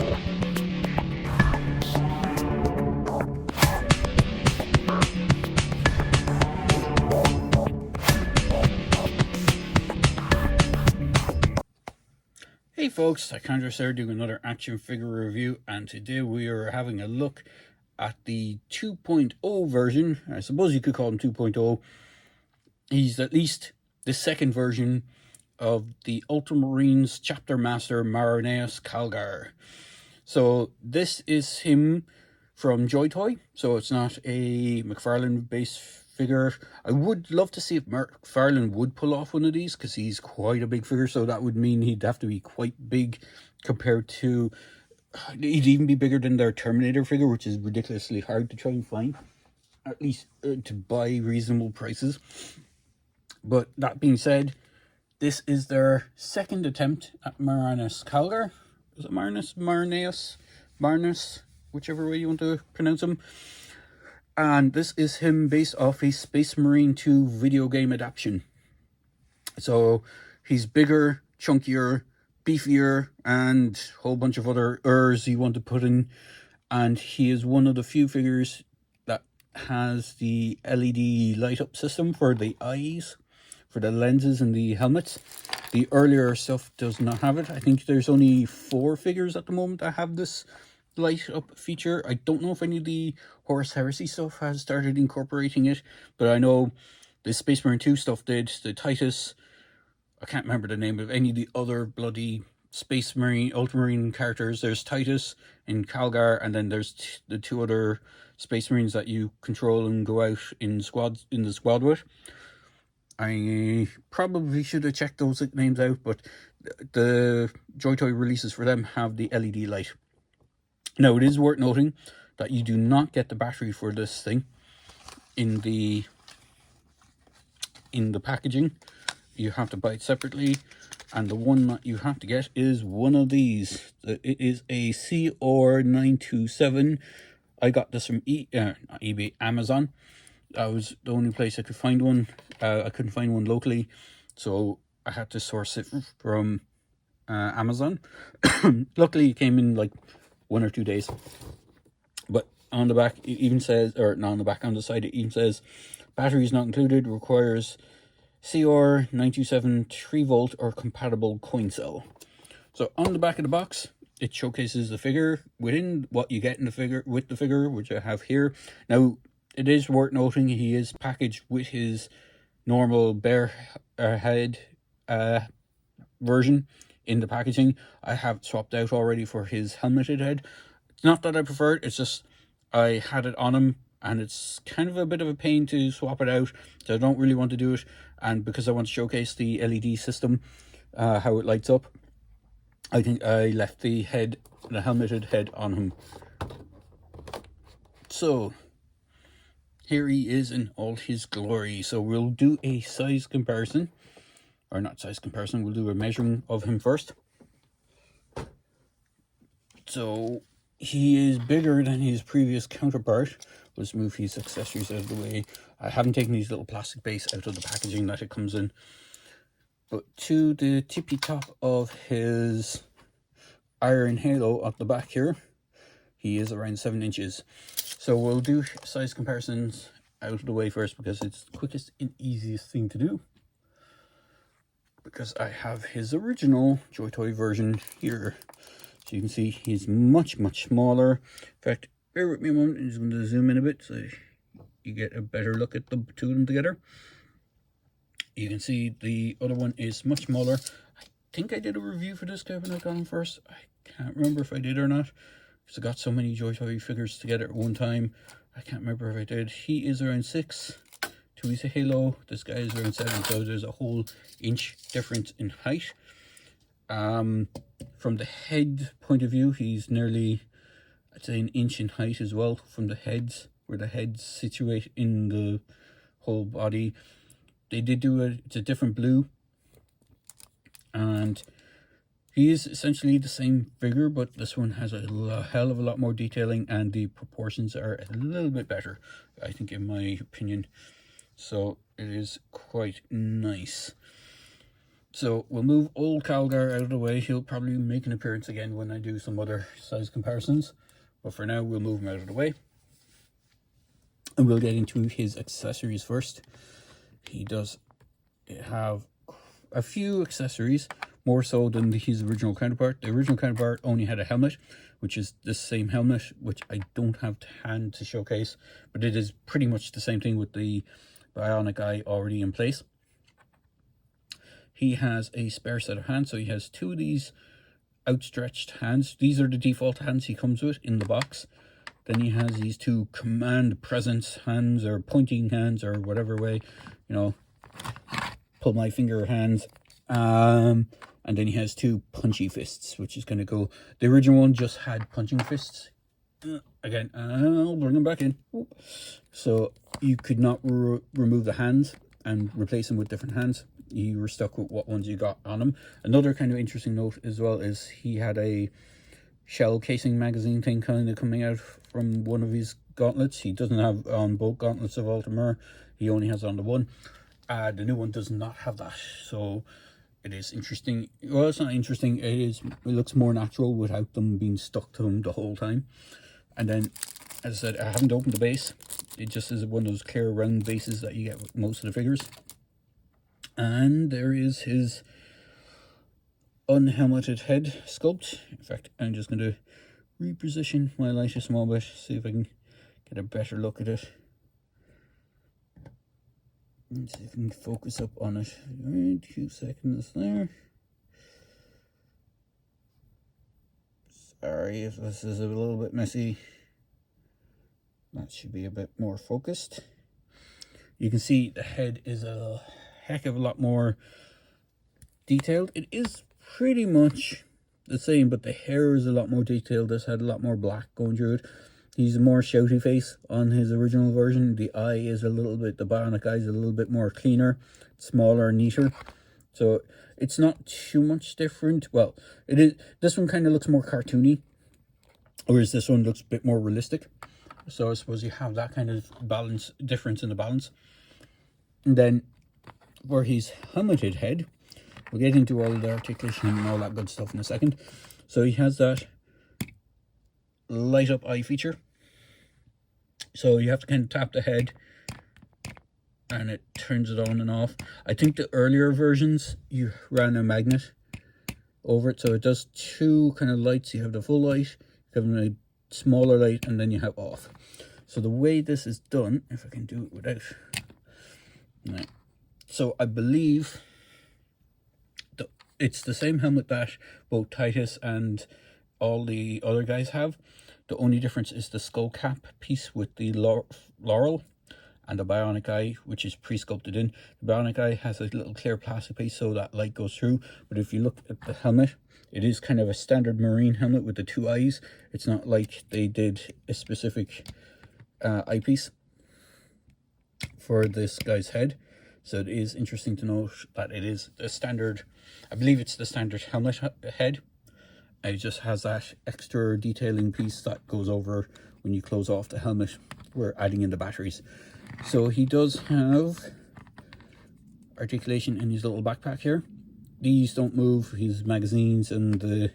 Hey folks, I kind of started doing another action figure review, and today we are having a look at the 2.0 version. I suppose you could call him 2.0. He's at least the second version of the Ultramarines Chapter Master Marneus Calgar. So this is him from Joytoy, so it's not a McFarlane based figure. I would love to see if McFarlane would pull off one of these, because he's quite a big figure, so that would mean he'd have to be quite big compared to, he'd even be bigger than their Terminator figure, which is ridiculously hard to try and find, at least to buy reasonable prices. But that being said, this is their second attempt at Marneus Calgar. Is it Marneus, whichever way you want to pronounce him. And this is him based off a Space Marine 2 video game adaptation. So he's bigger, chunkier, beefier, and a whole bunch of other ers you want to put in. And he is one of the few figures that has the LED light up system for the eyes, for the lenses and the helmets. The earlier stuff does not have it. I think there's only 4 figures at the moment that have this light up feature. I don't know if any of the Horus Heresy stuff has started incorporating it, but I know the Space Marine 2 stuff did. The Titus, I can't remember the name of any of the other bloody Space Marine Ultramarine characters. There's Titus in Calgar, and then there's the 2 other Space Marines that you control and go out in the squad with. I probably should have checked those names out, but the Joytoy releases for them have the LED light. Now, it is worth noting that you do not get the battery for this thing in the packaging. You have to buy it separately, and the one that you have to get is one of these. It is a CR927. I got this from not eBay, Amazon. That was the only place I could find one. I couldn't find one locally, so I had to source it from Amazon. Luckily, it came in like 1 or 2 days. But on the back, it even says, or not on the back, on the side, it even says, batteries not included, requires CR927 3-volt or compatible coin cell. So on the back of the box, it showcases the figure within what you get in the figure, with the figure, which I have here. Now, it is worth noting he is packaged with his normal bare head version in the packaging. I have swapped out already for his helmeted head. It's not that I prefer it, it's just I had it on him, and it's kind of a bit of a pain to swap it out, so I don't really want to do it. And because I want to showcase the LED system, how it lights up, I think I left the helmeted head on him. So here he is in all his glory. So we'll do a size comparison, or not size comparison, we'll do a measuring of him first. So he is bigger than his previous counterpart. Let's move his accessories out of the way. I haven't taken these little plastic base out of the packaging that it comes in. But to the tippy top of his iron halo at the back here, he is around 7 inches. So we'll do size comparisons out of the way first, because it's the quickest and easiest thing to do. Because I have his original Joytoy version here. So you can see he's much, much smaller. In fact, bear with me a moment, I'm just going to zoom in a bit so you get a better look at the 2 of them together. You can see the other one is much smaller. I think I did a review for this guy when I got him first. I can't remember if I did or not, because I got so many Joytoy figures together at one time. I can't remember if I did. He is around 6 to his halo. This guy is around 7, so there's a whole inch difference in height. From the head point of view, he's nearly, I'd say, an inch in height as well from the heads, where the heads situate in the whole body. They did do it's a different blue, and he is essentially the same figure, but this one has a hell of a lot more detailing, and the proportions are a little bit better, I think, in my opinion. So it is quite nice. So we'll move old Calgar out of the way. He'll probably make an appearance again when I do some other size comparisons. But for now, we'll move him out of the way. And we'll get into his accessories first. He does have a few accessories, more so than his original counterpart. The original counterpart only had a helmet, which is the same helmet, which I don't have to hand to showcase, but it is pretty much the same thing with the bionic eye already in place. He has a spare set of hands, so he has two of these outstretched hands. These are the default hands he comes with in the box. Then he has these two command presence hands, or pointing hands, or whatever way, you know, pull my finger hands. And then he has two punchy fists, which is going to go. The original one just had punching fists. Again, I'll bring them back in. So you could not remove the hands and replace them with different hands. You were stuck with what ones you got on him. Another kind of interesting note as well is he had a shell casing magazine thing kind of coming out from one of his gauntlets. He doesn't have on both gauntlets of Ultimate. He only has on the one. The new one does not have that, so it is interesting. Well, it's not interesting. It looks more natural without them being stuck to him the whole time. And then, as I said, I haven't opened the base. It just is one of those clear round bases that you get with most of the figures. And there is his unhelmeted head sculpt. In fact, I'm just going to reposition my light a small bit, see if I can get a better look at it. Let's see if we can focus up on it. Right, 2 seconds there. Sorry if this is a little bit messy. That should be a bit more focused. You can see the head is a heck of a lot more detailed. It is pretty much the same, but the hair is a lot more detailed. This had a lot more black going through it. He's a more shouty face on his original version. The eye is a little bit, the bionic eye is a little bit more cleaner, smaller, neater. So it's not too much different. Well, it is. This one kind of looks more cartoony, whereas this one looks a bit more realistic. So I suppose you have that kind of balance, difference in the balance. And then for his helmeted head, we'll get into all the articulation and all that good stuff in a second. So he has that light up eye feature. So you have to kind of tap the head and it turns it on and off. I think the earlier versions you ran a magnet over it, so it does two kind of lights. You have the full light, you have a smaller light, and then you have off. So the way this is done, if I can do it without, right. So I believe it's the same helmet that both Titus and all the other guys have. The only difference is the skull cap piece with the laurel and the bionic eye, which is pre-sculpted in. The bionic eye has a little clear plastic piece so that light goes through. But if you look at the helmet, it is kind of a standard marine helmet with the two eyes. It's not like they did a specific eyepiece for this guy's head. So it is interesting to note that it is a standard, I believe it's the standard helmet head. It just has that extra detailing piece that goes over when you close off the helmet. We're adding in the batteries. So he does have articulation in his little backpack here. These don't move, his magazines and the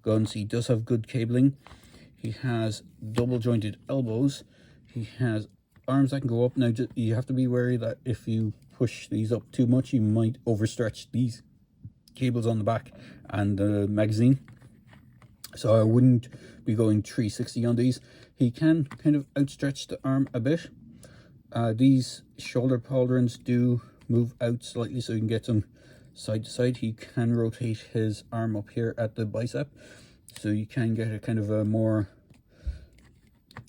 guns. He does have good cabling. He has double jointed elbows. He has arms that can go up. Now you have to be wary that if you push these up too much, you might overstretch these cables on the back and the magazine. So I wouldn't be going 360 on these. He can kind of outstretch the arm a bit. These shoulder pauldrons do move out slightly so you can get them side to side. He can rotate his arm up here at the bicep, so you can get a kind of a more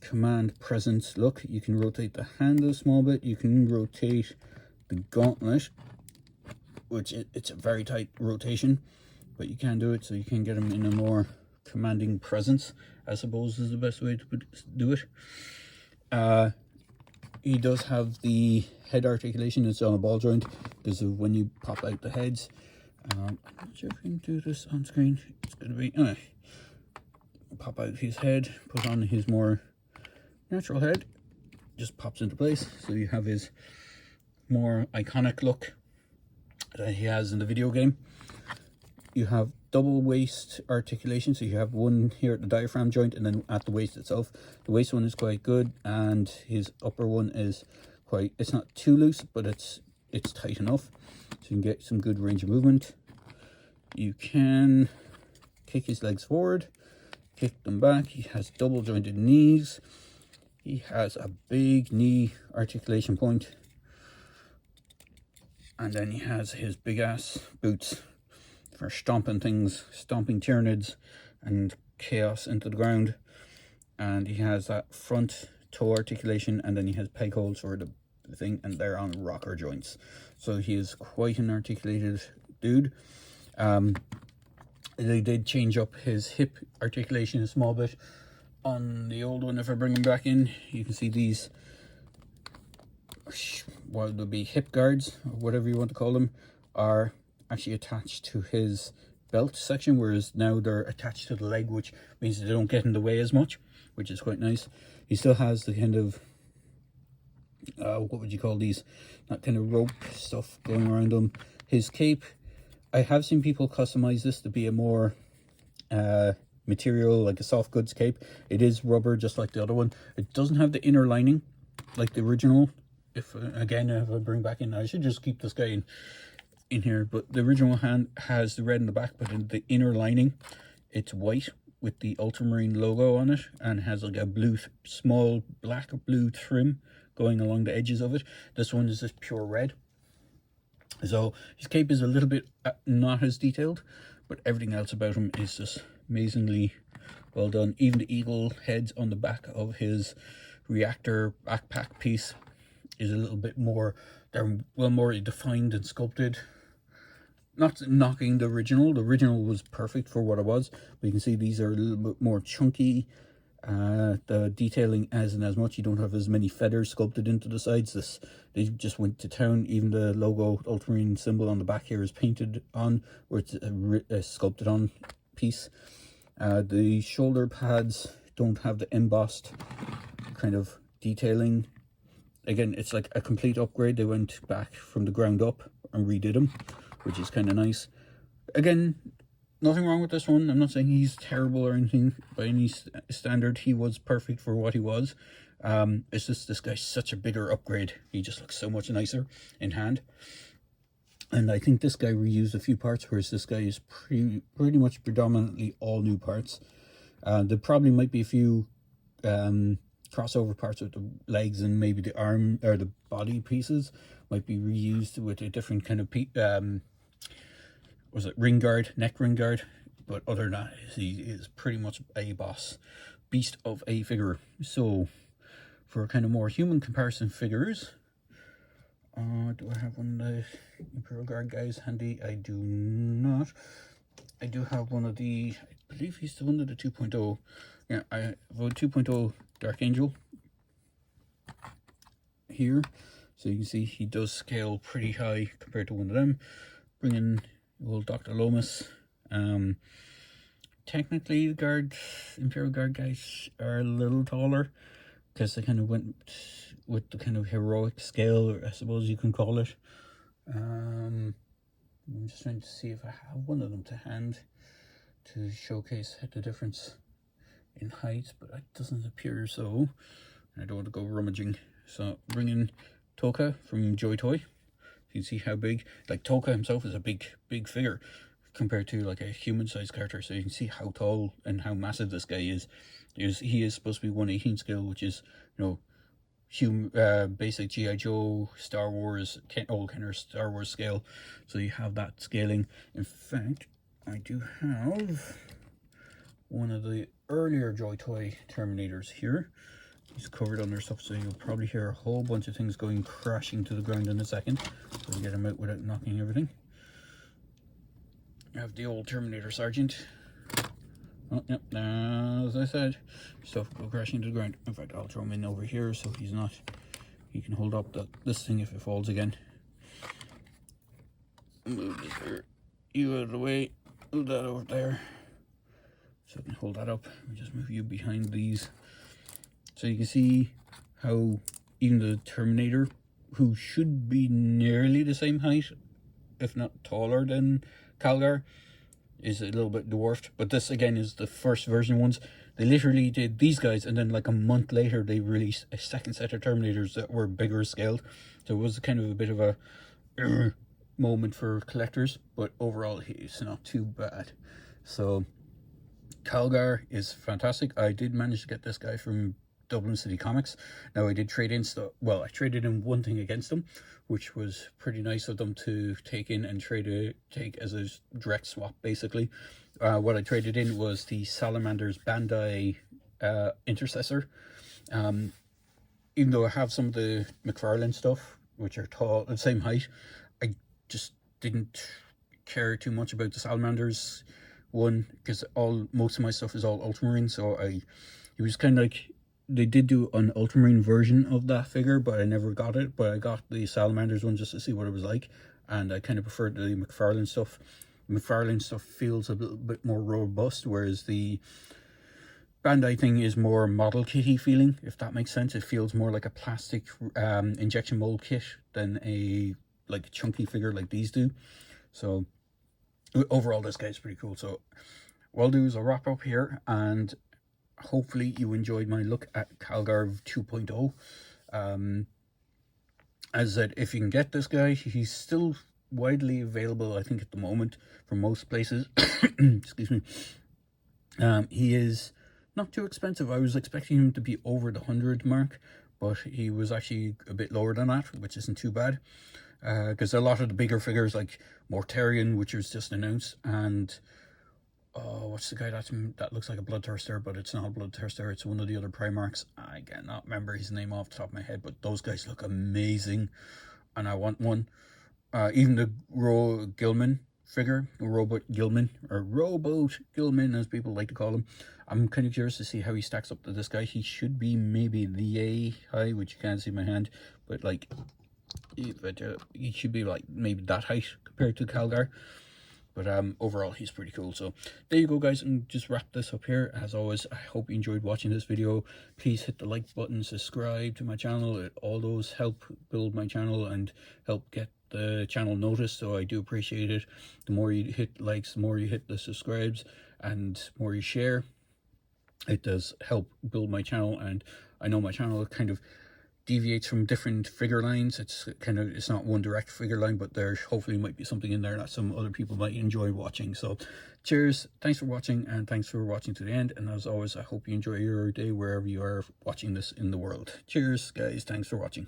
command presence look. You can rotate the hand a small bit. You can rotate the gauntlet, which it's a very tight rotation, but you can do it so you can get him in a more commanding presence, I suppose is the best way to do it. He does have the head articulation. It's on a ball joint because of when you pop out the heads. I'm not sure if we can do this on screen. It's going to be pop out his head, put on his more natural head, just pops into place. So you have his more iconic look. that he has in the video game. You have double waist articulation, so you have one here at the diaphragm joint and then at the waist itself. The waist one is quite good, and his upper one is quite, it's not too loose, but it's tight enough, so you can get some good range of movement. You can kick his legs forward, kick them back. He has double jointed knees. He has a big knee articulation point, and then he has his big ass boots for stomping things, stomping Tyranids and chaos into the ground. And he has that front toe articulation, and then he has peg holes for the thing, and they're on rocker joints. So he is quite an articulated dude. They did change up his hip articulation a small bit on the old one. If I bring him back in, you can see these, what would be hip guards, or whatever you want to call them, are actually attached to his belt section, whereas now they're attached to the leg, which means they don't get in the way as much, which is quite nice. He still has the kind of what would you call these, that kind of rope stuff going around him. His cape, I have seen people customize this to be a more material, like a soft goods cape. It is rubber, just like the other one. It doesn't have the inner lining like the original. If I bring back in, I should just keep this guy in here, but the original hand has the red in the back, but in the inner lining it's white with the Ultramarine logo on it, and has like a blue, small black or blue trim going along the edges of it. This one is just pure red. So his cape is a little bit not as detailed, but everything else about him is just amazingly well done. Even the eagle heads on the back of his reactor backpack piece is a little bit more, they're well more defined and sculpted. Not knocking the original was perfect for what it was, but you can see these are a little bit more chunky. The detailing isn't as much. You don't have as many feathers sculpted into the sides. They just went to town. Even the logo Ultramarine symbol on the back here is painted on, where it's a sculpted on piece. The shoulder pads don't have the embossed kind of detailing. Again, it's like a complete upgrade. They went back from the ground up and redid them, which is kind of nice. Again, nothing wrong with this one. I'm not saying he's terrible or anything by any standard. He was perfect for what he was. It's just this guy's such a bigger upgrade. He just looks so much nicer in hand. And I think this guy reused a few parts, whereas this guy is pretty much predominantly all new parts. There probably might be a few crossover parts with the legs, and maybe the arm or the body pieces might be reused with a different kind of was it ring guard, neck ring guard. But other than that, he is pretty much a beast of a figure. So for kind of more human comparison figures, do I have one of the Imperial Guard guys handy? I do not. I do have one of the, I believe he's the one of the 2.0. Yeah, I have a 2.0 Dark Angel here. So you can see he does scale pretty high compared to one of them. Bring in old Dr. Lomas. Technically the Imperial Guard guys are a little taller, because they kind of went with the kind of heroic scale, I suppose you can call it. I'm just trying to see if I have one of them to hand to showcase the difference in height, but it doesn't appear so. I don't want to go rummaging. So bring in Toka from Joytoy. You can see how big, like Toka himself is a big figure compared to like a human-sized character. So you can see how tall and how massive this guy is. He is supposed to be 1/18 scale, which is, you know, basic G.I. Joe, Star Wars, old kind of Star Wars scale. So you have that scaling. In fact, I do have one of the earlier Joytoy Terminators here. He's covered under stuff, so you'll probably hear a whole bunch of things going crashing to the ground in a second. So we'll get him out without knocking everything. I have the old Terminator Sergeant. Oh, yep, as I said, stuff will go crashing to the ground. In fact, I'll throw him in over here so he can hold up this thing if it falls again. Move you out of the way. Move that over there so I can hold that up. I'll just move you behind these. So you can see how even the Terminator, who should be nearly the same height if not taller than Calgar. Is a little bit dwarfed, but this again is the first version ones. They literally did these guys, and then like a month later they released a second set of Terminators that were bigger scaled. So it was kind of a bit of a moment for collectors, but overall it's not too bad. So Calgar is fantastic. I did manage to get this guy from Dublin City Comics. Now I did trade in stuff. Well, I traded in one thing against them, which was pretty nice of them to take in and take as a direct swap, basically. What I traded in was the Salamander's Bandai Intercessor. Even though I have some of the McFarlane stuff, which are tall, the same height, I just didn't care too much about the Salamanders one, because most of my stuff is all Ultramarine. So it was kind of like, they did do an Ultramarine version of that figure, but I never got it. But I got the Salamanders one just to see what it was like, and I kind of preferred the McFarlane stuff. McFarlane stuff feels a little bit more robust, whereas the Bandai thing is more model kitty feeling, if that makes sense. It feels more like a plastic injection mold kit than a chunky figure like these do. So overall, this guy's pretty cool. So what I'll do is I'll wrap up here, and hopefully you enjoyed my look at Calgar 2.0. As I said, if you can get this guy, he's still widely available, I think, at the moment from most places. Excuse me. He is not too expensive. I was expecting him to be over the 100 mark, but he was actually a bit lower than that, which isn't too bad. Because a lot of the bigger figures like Mortarion, which was just announced, and what's the guy that looks like a Bloodthirster, but it's not a Bloodthirster, it's one of the other Primarchs. I cannot remember his name off the top of my head, but those guys look amazing, and I want one. Even the Gilman figure, Robot Gilman, or Robot Gilman as people like to call him. I'm kind of curious to see how he stacks up to this guy. He should be maybe the A high, which you can't see in my hand, but he should be like maybe that height compared to Calgar. But overall, he's pretty cool. So there you go, guys, and just wrap this up here. As always, I hope you enjoyed watching this video. Please hit the like button, subscribe to my channel. All those help build my channel and help get the channel noticed, so I do appreciate it. The more you hit likes, the more you hit the subscribes, and the more you share, it does help build my channel. And I know my channel kind of deviates from different figure lines. It's not one direct figure line, but there hopefully might be something in there that some other people might enjoy watching. So cheers, thanks for watching, and thanks for watching to the end. And as always, I hope you enjoy your day wherever you are watching this in the world. Cheers, guys, thanks for watching.